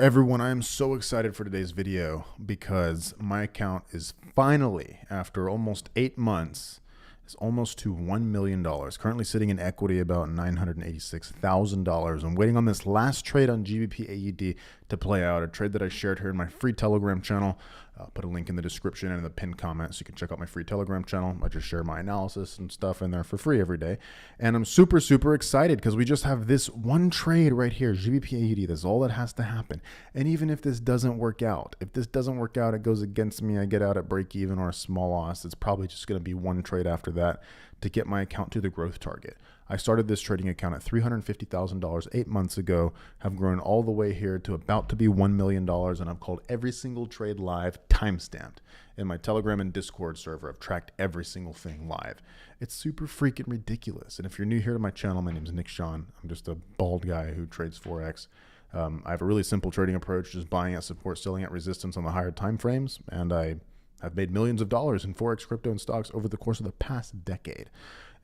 Everyone, I am so excited for today's video because my account is finally, after almost 8 months, is almost to $1 million. Currently sitting in equity about $986,000. I'm waiting on this last trade on GBP AUD to play out, a trade that I shared here in my free Telegram channel. I'll put a link in the description and in the pinned comment so you can check out my free Telegram channel. I just share my analysis and stuff in there for free every day. And I'm super, super excited because we just have this one trade right here, GBP AUD. That's all that has to happen. And even if this doesn't work out, it goes against me, I get out at break even or a small loss, it's probably just going to be one trade after that to get my account to the growth target. I started this trading account at $350,000 8 months ago, have grown all the way here to about to be $1 million, and I've called every single trade live, timestamped. In my Telegram and Discord server, I've tracked every single thing live. It's super freaking ridiculous. And if you're new here to my channel, my name is Nick Sean. I'm just a bald guy who trades Forex. I have a really simple trading approach, just buying at support, selling at resistance on the higher time frames, and I've made millions of dollars in Forex, crypto, and stocks over the course of the past decade.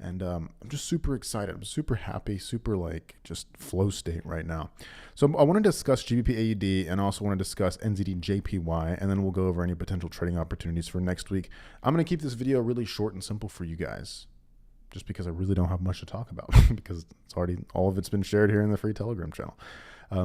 And I'm just super excited. I'm super happy, super just flow state right now. So I want to discuss GBP AUD and also want to discuss NZD JPY, and then we'll go over any potential trading opportunities for next week. I'm going to keep this video really short and simple for you guys, just because I really don't have much to talk about because it's already, all of it's been shared here in the free Telegram channel.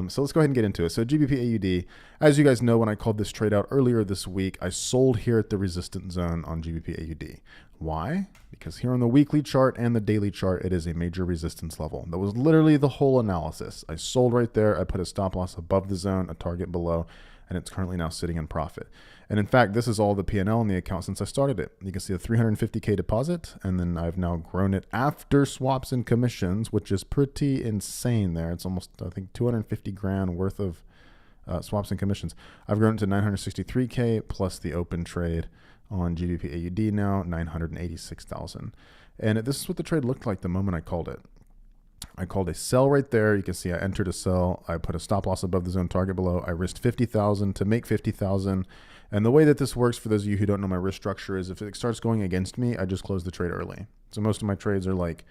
So let's go ahead and get into it. So GBP AUD, as you guys know, when I called this trade out earlier this week, I sold here at the resistance zone on GBP AUD. Why? Because here on the weekly chart and the daily chart, it is a major resistance level. That was literally the whole analysis. I sold right there. I put a stop loss above the zone, a target below, and it's currently now sitting in profit. And in fact, this is all the P&L in the account since I started it. You can see a 350K deposit, and then I've now grown it after swaps and commissions, which is pretty insane there. It's almost, I think, 250 grand worth of swaps and commissions. I've grown it to 963K plus the open trade on GBP AUD now, 986,000. And this is what the trade looked like the moment I called it. I called a sell right there. You can see I entered a sell. I put a stop loss above the zone, target below. I risked 50,000 to make 50,000. And the way that this works, for those of you who don't know my risk structure, is if it starts going against me, I just close the trade early. So most of my trades are like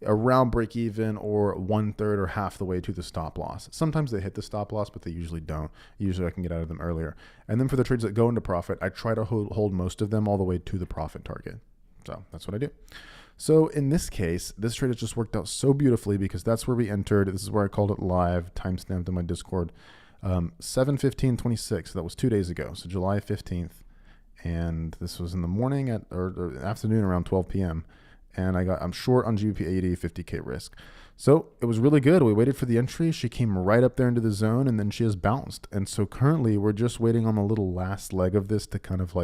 around break even or 1/3 or half the way to the stop loss. Sometimes they hit the stop loss, but they usually don't. Usually I can get out of them earlier. And then for the trades that go into profit, I try to hold most of them all the way to the profit target. So that's what I do. So in this case, this trade has just worked out so beautifully because that's where we entered. This is where I called it live, timestamped in my Discord. 7/15/26. That was 2 days ago. So July 15th. And this was in the morning or afternoon around 12 p.m. And I'm short on GBP AUD 50K risk. So it was really good. We waited for the entry. She came right up there into the zone and then she has bounced. And so currently we're just waiting on the little last leg of this to kind of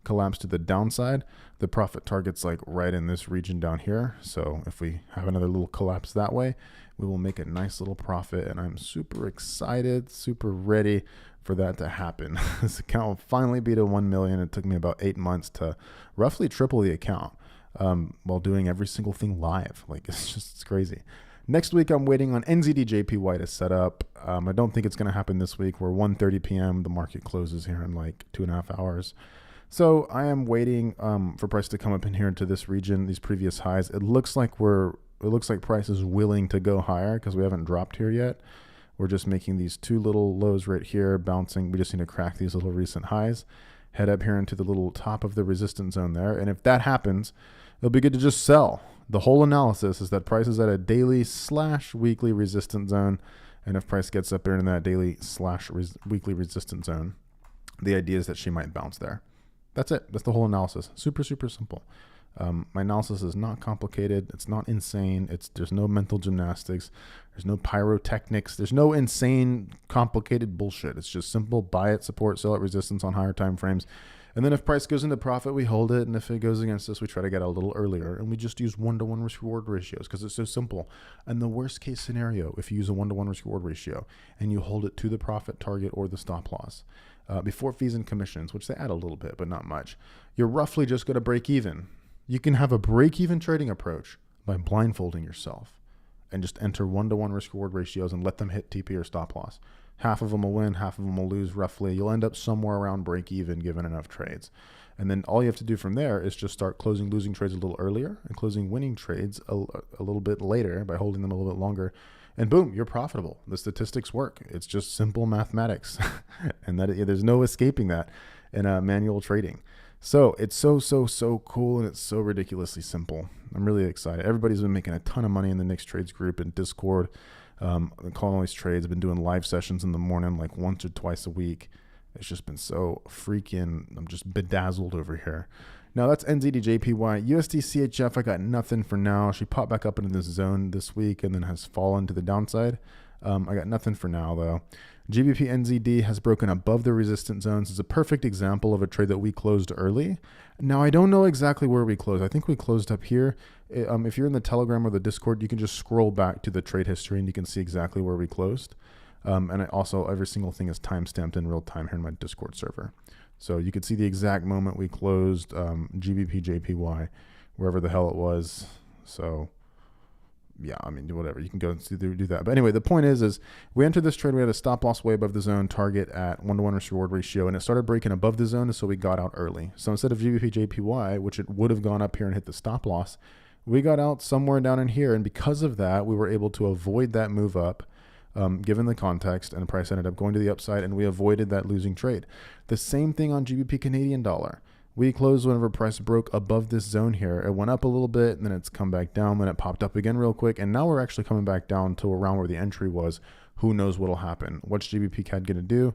collapse to the downside. The profit target's right in this region down here. So if we have another little collapse that way, we will make a nice little profit. And I'm super excited, super ready for that to happen. This account will finally be to 1 million. It took me about 8 months to roughly triple the account while doing every single thing live. It's crazy. Next week, I'm waiting on NZD JPY to set up. I don't think it's going to happen this week. We're 1:30 p.m. The market closes here in 2.5 hours. So I am waiting for price to come up in here into this region, these previous highs. It looks like price is willing to go higher because we haven't dropped here yet. We're just making these two little lows right here, bouncing. We just need to crack these little recent highs, head up here into the little top of the resistance zone there. And if that happens, it'll be good to just sell. The whole analysis is that price is at a daily/weekly resistance zone. And if price gets up there in that daily/weekly resistance zone, the idea is that she might bounce there. That's it. That's the whole analysis. Super, super simple. My analysis is not complicated. It's not insane. There's no mental gymnastics. There's no pyrotechnics. There's no insane, complicated bullshit. It's just simple: buy it, support, sell it, resistance on higher time frames. And then if price goes into profit, we hold it. And if it goes against us, we try to get out a little earlier. And we just use 1-to-1 risk reward ratios because it's so simple. And the worst case scenario, if you use a 1-to-1 risk reward ratio and you hold it to the profit target or the stop loss, before fees and commissions, which they add a little bit, but not much, you're roughly just going to break even. You can have a break-even trading approach by blindfolding yourself and just enter 1-to-1 risk reward ratios and let them hit TP or stop loss. Half of them will win, half of them will lose roughly. You'll end up somewhere around break even given enough trades. And then all you have to do from there is just start closing losing trades a little earlier and closing winning trades a little bit later by holding them a little bit longer. and boom, you're profitable. The statistics work. It's just simple mathematics, and there's no escaping that in manual trading. So it's so cool, and it's so ridiculously simple. I'm really excited. Everybody's been making a ton of money in the Nix Trades group and Discord. Calling all these trades. I've been doing live sessions in the morning, like once or twice a week. It's just been so freaking, I'm just bedazzled over here. Now that's NZD/JPY. USD CHF, I got nothing for now. She popped back up into this zone this week and then has fallen to the downside. I got nothing for now though. GBP NZD has broken above the resistance zones. It's a perfect example of a trade that we closed early. Now I don't know exactly where we closed. I think we closed up here. If you're in the Telegram or the Discord, you can just scroll back to the trade history and you can see exactly where we closed. And also every single thing is timestamped in real time here in my Discord server. So you could see the exact moment we closed GBP JPY, wherever the hell it was. So yeah, I mean, whatever, you can go and do that. But anyway, the point is we entered this trade. We had a stop loss way above the zone target at 1-to-1 risk reward ratio, and it started breaking above the zone. So we got out early. So instead of GBP JPY, which it would have gone up here and hit the stop loss, we got out somewhere down in here. And because of that, we were able to avoid that move up. Given the context, and the price ended up going to the upside, and we avoided that losing trade. The same thing on GBP Canadian dollar. We closed whenever price broke above this zone here. It went up a little bit, and then it's come back down, then it popped up again real quick, and now we're actually coming back down to around where the entry was. Who knows what'll happen? What's GBP CAD gonna do?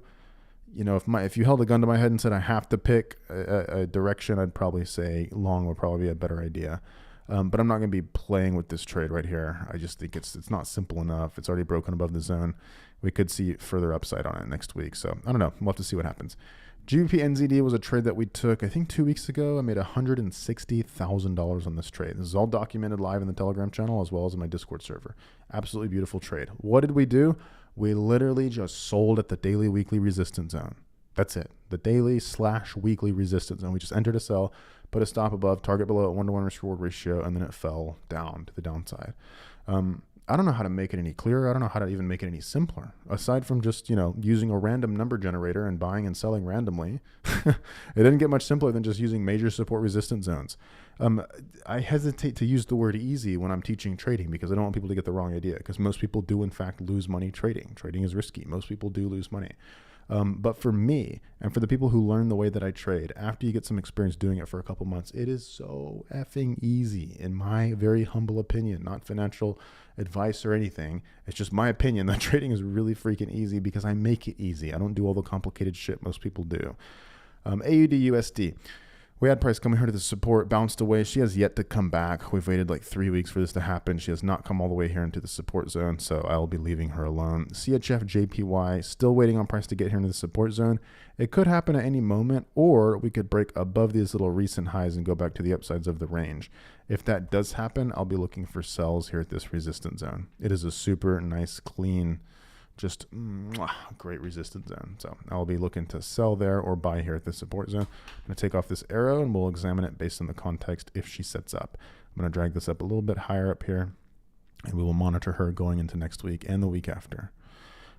You know, if you held a gun to my head and said I have to pick a direction, I'd probably say long would probably be a better idea. But I'm not going to be playing with this trade right here. I just think it's not simple enough. It's already broken above the zone. We could see further upside on it next week. So I don't know. We'll have to see what happens. GBP NZD was a trade that we took, I think 2 weeks ago. I made $160,000 on this trade. This is all documented live in the Telegram channel as well as in my Discord server. Absolutely beautiful trade. What did we do? We literally just sold at the daily weekly resistance zone. That's it. The daily/weekly resistance zone. We just entered a sell, put a stop above, target below at 1-to-1 risk reward ratio, and then it fell down to the downside. I don't know how to make it any clearer. I don't know how to even make it any simpler. Aside from just, using a random number generator and buying and selling randomly, it didn't get much simpler than just using major support resistance zones. I hesitate to use the word easy when I'm teaching trading because I don't want people to get the wrong idea, because most people do in fact lose money trading. Trading is risky. Most people do lose money. But for me, and for the people who learn the way that I trade, after you get some experience doing it for a couple months, it is so effing easy, in my very humble opinion, not financial advice or anything. It's just my opinion that trading is really freaking easy because I make it easy. I don't do all the complicated shit most people do. AUD USD. We had price coming here to the support, bounced away. She has yet to come back. We've waited like 3 weeks for this to happen. She has not come all the way here into the support zone, so I'll be leaving her alone. CHF JPY, still waiting on price to get here into the support zone. It could happen at any moment, or we could break above these little recent highs and go back to the upsides of the range. If that does happen, I'll be looking for sells here at this resistance zone. It is a super nice, clean, just great resistance zone. So I'll be looking to sell there or buy here at the support zone. I'm going to take off this arrow and we'll examine it based on the context if she sets up. I'm going to drag this up a little bit higher up here, and we will monitor her going into next week and the week after.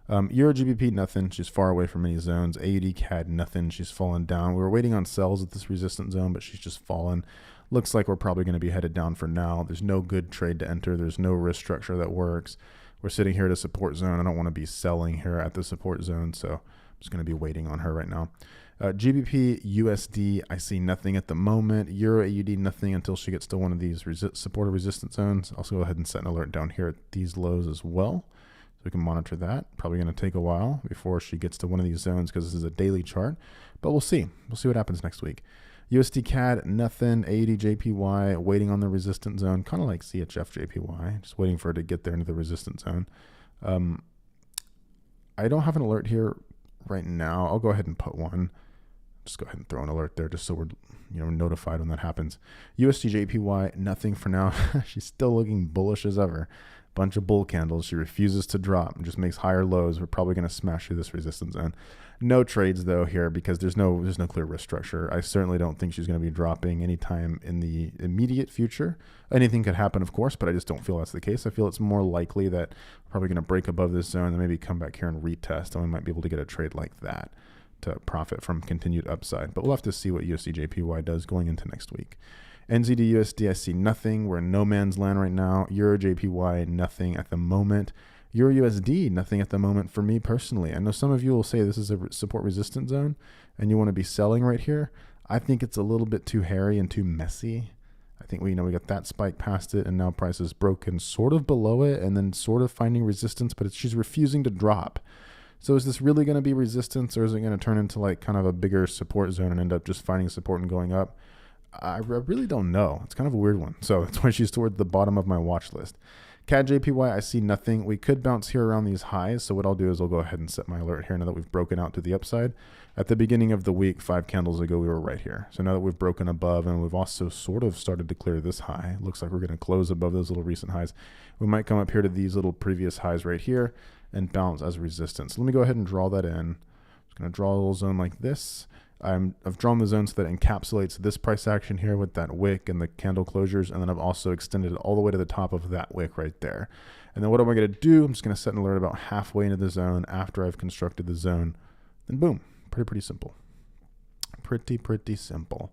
Euro GBP, nothing. She's far away from any zones. AUD CAD, nothing. She's fallen down. We were waiting on sells at this resistance zone, but she's just fallen. Looks like we're probably going to be headed down for now. There's no good trade to enter. There's no risk structure that works. We're sitting here at a support zone. I don't want to be selling here at the support zone, so I'm just going to be waiting on her right now. GBP USD, I see nothing at the moment. Euro AUD, nothing until she gets to one of these support or resistance zones. Also go ahead and set an alert down here at these lows as well, so we can monitor that. Probably going to take a while before she gets to one of these zones because this is a daily chart, but we'll see. We'll see what happens next week. USD CAD, nothing. AUD JPY, waiting on the resistance zone, kind of like CHF JPY, just waiting for it to get there into the resistance zone. I don't have an alert here right now. I'll go ahead and put one. Just go ahead and throw an alert there just so we're notified when that happens. USD JPY, nothing for now. She's still looking bullish as ever. Bunch of bull candles. She refuses to drop and just makes higher lows. We're probably going to smash through this resistance zone. No trades though here because there's no clear risk structure. I certainly don't think she's going to be dropping anytime in the immediate future. Anything could happen, of course, but I just don't feel that's the case. I feel it's more likely that we're probably going to break above this zone and maybe come back here and retest, and we might be able to get a trade like that to profit from continued upside. But we'll have to see what USD JPY does going into next week. NZD USD, I see nothing. We're in no man's land right now. Euro JPY, nothing at the moment. Euro USD, nothing at the moment for me personally. I know some of you will say this is a support resistance zone and you want to be selling right here. I think it's a little bit too hairy and too messy. I think we got that spike past it, and now price is broken sort of below it and then sort of finding resistance, but she's refusing to drop. So is this really going to be resistance, or is it going to turn into like kind of a bigger support zone and end up just finding support and going up? I really don't know. It's kind of a weird one. So that's why she's toward the bottom of my watch list. CAD JPY, I see nothing. We could bounce here around these highs. So what I'll do is I'll go ahead and set my alert here now that we've broken out to the upside. At the beginning of the week, 5 candles ago, we were right here. So now that we've broken above and we've also sort of started to clear this high, looks like we're going to close above those little recent highs. We might come up here to these little previous highs right here and bounce as resistance. Let me go ahead and draw that in. I'm just going to draw a little zone like this. I've drawn the zone so that it encapsulates this price action here with that wick and the candle closures, and then I've also extended it all the way to the top of that wick right there. And then what am I going to do? I'm just going to set an alert about halfway into the zone after I've constructed the zone. Then boom, pretty simple. Pretty simple.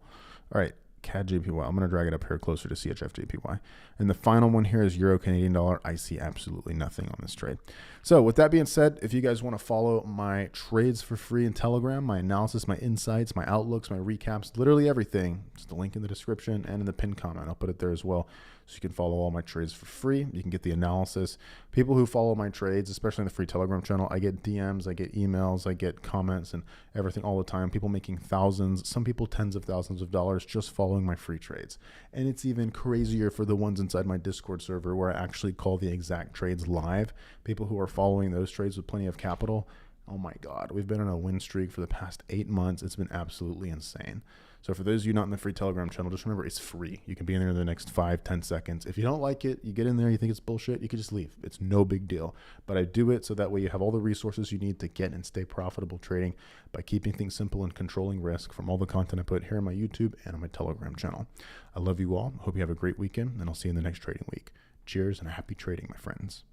All right, CAD JPY. I'm going to drag it up here closer to CHF JPY. And the final one here is Euro Canadian dollar. I see absolutely nothing on this trade. So with that being said, if you guys want to follow my trades for free in Telegram, my analysis, my insights, my outlooks, my recaps, literally everything, it's the link in the description and in the pinned comment. I'll put it there as well. So you can follow all my trades for free. You can get the analysis. People who follow my trades, especially in the free Telegram channel, I get DMs, I get emails, I get comments and everything all the time. People making thousands, some people tens of thousands of dollars just following my free trades. And it's even crazier for the ones inside my Discord server where I actually call the exact trades live. People who are following those trades with plenty of capital. Oh my God, we've been on a win streak for the past 8 months. It's been absolutely insane. So for those of you not in the free Telegram channel, just remember it's free. You can be in there in the next 5-10 seconds. If you don't like it, you get in there, you think it's bullshit, you can just leave. It's no big deal. But I do it so that way you have all the resources you need to get and stay profitable trading by keeping things simple and controlling risk from all the content I put here on my YouTube and on my Telegram channel. I love you all. Hope you have a great weekend, and I'll see you in the next trading week. Cheers and happy trading, my friends.